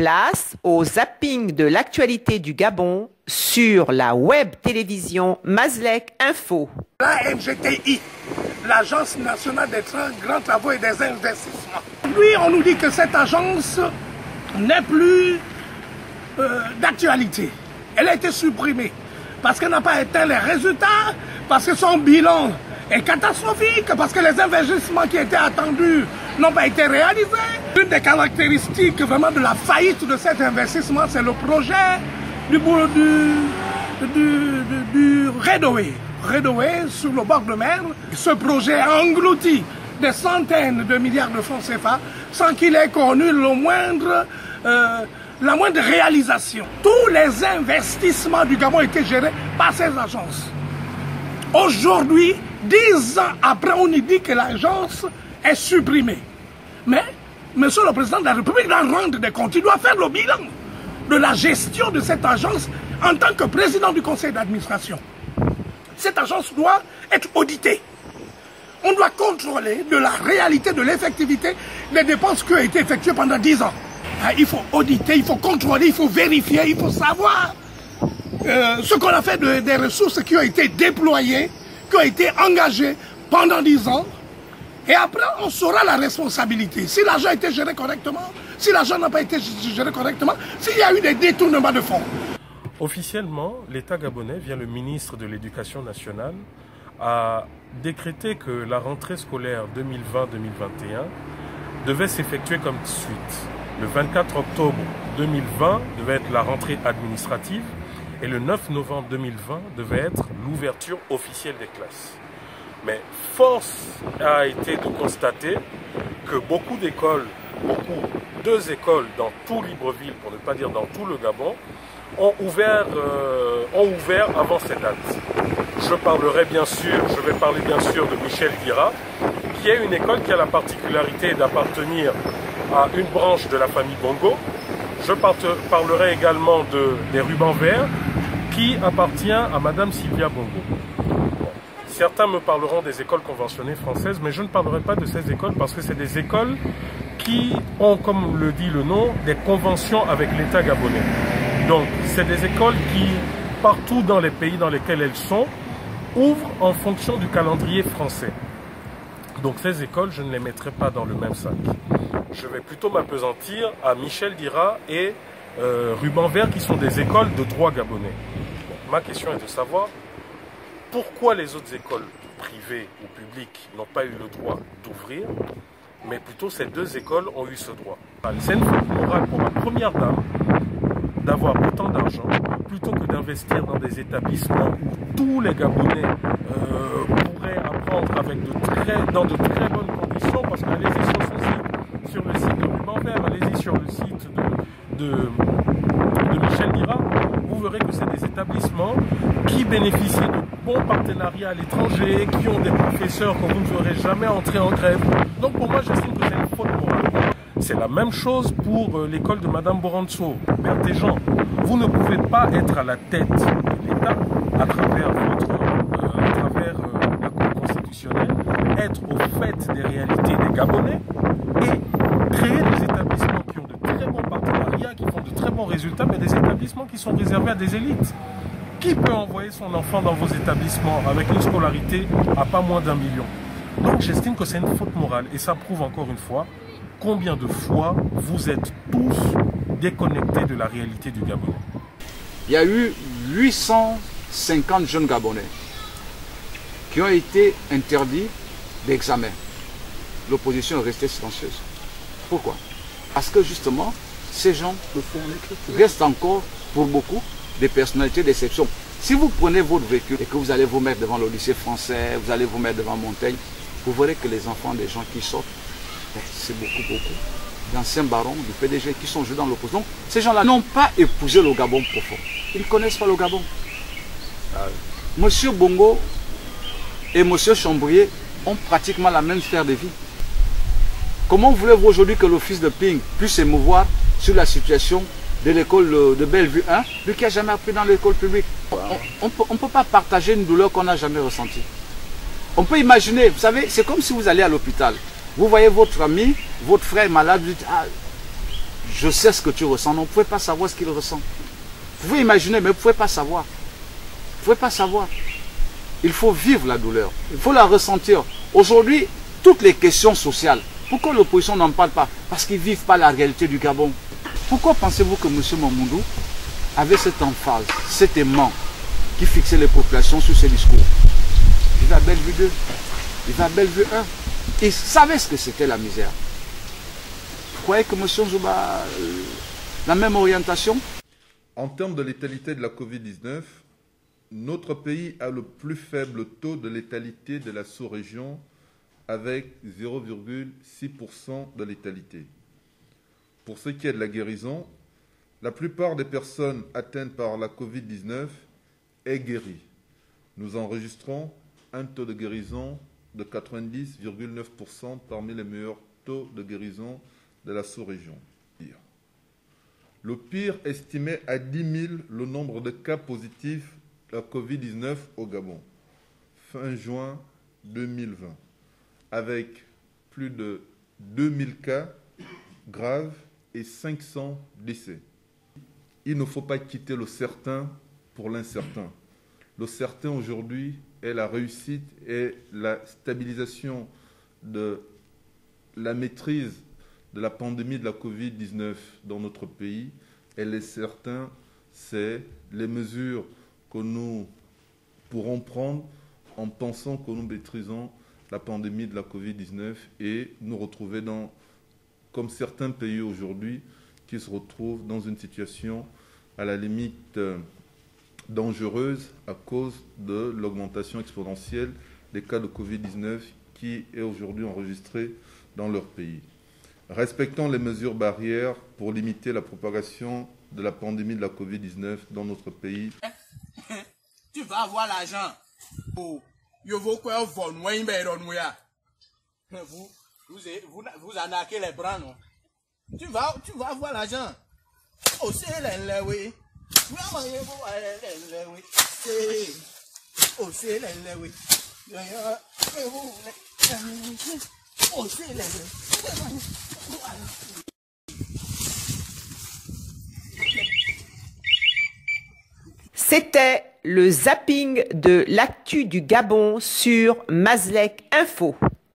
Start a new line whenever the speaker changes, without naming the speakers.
Place au zapping de l'actualité du Gabon sur la web télévision Mazlek Info.
La NGTI, l'Agence nationale des grands travaux et des investissements. Lui, on nous dit que cette agence n'est plus d'actualité. Elle a été supprimée parce qu'elle n'a pas atteint les résultats, parce que son bilan est catastrophique, parce que les investissements qui étaient attendus n'ont pas été réalisés. Une des caractéristiques vraiment de la faillite de cet investissement, c'est le projet du Redoway sur le bord de mer. Ce projet a englouti des centaines de milliards de francs CFA sans qu'il ait connu la moindre réalisation. Tous les investissements du Gabon étaient gérés par ces agences. Aujourd'hui, 10 ans après, on nous dit que l'agence est supprimée. Mais, Monsieur le Président de la République doit rendre des comptes. Il doit faire le bilan de la gestion de cette agence en tant que président du conseil d'administration. Cette agence doit être auditée. On doit contrôler de la réalité, de l'effectivité des dépenses qui ont été effectuées pendant 10 ans. Il faut auditer, il faut contrôler, il faut vérifier, il faut savoir ce qu'on a fait des ressources qui ont été déployées, qui ont été engagées pendant 10 ans. Et après, on saura la responsabilité. Si l'argent a été géré correctement, si l'argent n'a pas été géré correctement, s'il y a eu des détournements de fonds.
Officiellement, l'État gabonais, via le ministre de l'Éducation nationale, a décrété que la rentrée scolaire 2020-2021 devait s'effectuer comme suite. Le 24 octobre 2020 devait être la rentrée administrative et le 9 novembre 2020 devait être l'ouverture officielle des classes. Mais force a été de constater que beaucoup d'écoles, deux écoles dans tout Libreville, pour ne pas dire dans tout le Gabon, ont ouvert avant cette date. Je vais parler bien sûr de Michel Dira, qui est une école qui a la particularité d'appartenir à une branche de la famille Bongo. Je parlerai également des Rubans Verts, qui appartient à Madame Sylvia Bongo. Certains me parleront des écoles conventionnées françaises, mais je ne parlerai pas de ces écoles parce que c'est des écoles qui ont, comme le dit le nom, des conventions avec l'État gabonais. Donc, c'est des écoles qui, partout dans les pays dans lesquels elles sont, ouvrent en fonction du calendrier français. Donc, ces écoles, je ne les mettrai pas dans le même sac. Je vais plutôt m'appesantir à Michel Dira et Ruban Vert, qui sont des écoles de droit gabonais. Bon, ma question est de savoir pourquoi les autres écoles privées ou publiques n'ont pas eu le droit d'ouvrir, mais plutôt ces deux écoles ont eu ce droit. C'est une faute morale pour la première dame d'avoir autant d'argent plutôt que d'investir dans des établissements où tous les Gabonais pourraient apprendre dans de très bonnes conditions, parce qu'allez-y sur le site de Ruban Vert, allez-y sur le site de Michel Dira, vous verrez que c'est des établissements qui bénéficient de bons partenariats à l'étranger, qui ont des professeurs que vous ne verrez jamais entrer en grève. Donc pour moi, j'estime que c'est une faute morale. C'est la même chose pour l'école de Madame Boranso, Bertéjean. Vous ne pouvez pas être à la tête de l'État à travers la Cour constitutionnelle, être au fait des réalités des Gabonais et créer des établissements qui ont de très bons partenariats, qui font de très bons résultats, mais des établissements qui sont réservés à des élites. Qui peut envoyer son enfant dans vos établissements avec une scolarité à pas moins d'1 million? Donc j'estime que c'est une faute morale et ça prouve encore une fois combien de fois vous êtes tous déconnectés de la réalité du Gabon.
Il y a eu 850 jeunes Gabonais qui ont été interdits d'examen. L'opposition est restée silencieuse. Pourquoi? Parce que justement, ces gens restent encore, pour beaucoup, des personnalités d'exception. Si vous prenez votre véhicule et que vous allez vous mettre devant le lycée français, vous allez vous mettre devant Montaigne, vous verrez que les enfants des gens qui sortent, c'est beaucoup d'anciens barons, du PDG qui sont joués dans l'opposition. Donc, ces gens-là n'ont pas épousé le Gabon profond. Ils ne connaissent pas le Gabon. Monsieur Bongo et Monsieur Chambrier ont pratiquement la même sphère de vie. Comment voulez-vous aujourd'hui que le fils de Ping puisse s'émouvoir sur la situation de l'école de Bellevue 1, lui qui n'a jamais appris dans l'école publique? On ne peut pas partager une douleur qu'on n'a jamais ressentie. On peut imaginer, vous savez, c'est comme si vous allez à l'hôpital. Vous voyez votre ami, votre frère est malade, vous dites, ah, je sais ce que tu ressens. Non, vous ne pouvez pas savoir ce qu'il ressent. Vous pouvez imaginer, mais vous ne pouvez pas savoir. Vous ne pouvez pas savoir. Il faut vivre la douleur. Il faut la ressentir. Aujourd'hui, toutes les questions sociales, pourquoi l'opposition n'en parle pas? Parce qu'ils ne vivent pas la réalité du Gabon. Pourquoi pensez-vous que M. Mamoudou avait cette emphase, cet aimant qui fixait les populations sur ses discours? Il va à Bellevue 2, il va à Bellevue 1. Il savait ce que c'était la misère. Vous croyez que M. Zouba a la même orientation?
En termes de létalité de la Covid-19, notre pays a le plus faible taux de létalité de la sous-région avec 0,6% de létalité. Pour ce qui est de la guérison, la plupart des personnes atteintes par la Covid-19 est guérie. Nous enregistrons un taux de guérison de 90,9% parmi les meilleurs taux de guérison de la sous-région. Le pire estimait à 10 000 le nombre de cas positifs de la Covid-19 au Gabon, fin juin 2020, avec plus de 2000 cas graves et 500 décès. Il ne faut pas quitter le certain pour l'incertain. Le certain aujourd'hui est la réussite et la stabilisation de la maîtrise de la pandémie de la Covid-19 dans notre pays. Et le certain, c'est les mesures que nous pourrons prendre en pensant que nous maîtrisons la pandémie de la Covid-19 et nous retrouver dans, comme certains pays aujourd'hui, qui se retrouvent dans une situation à la limite dangereuse à cause de l'augmentation exponentielle des cas de Covid-19 qui est aujourd'hui enregistrée dans leur pays. Respectons les mesures barrières pour limiter la propagation de la pandémie de la Covid-19 dans notre pays.
Tu vas avoir l'argent. Vous arnaquez les bras, non? Tu vas avoir l'argent. Oh, c'est oui. Oh, c'est oui. Oh, c'est
C'était le zapping de l'actu du Gabon sur Mazlek Info.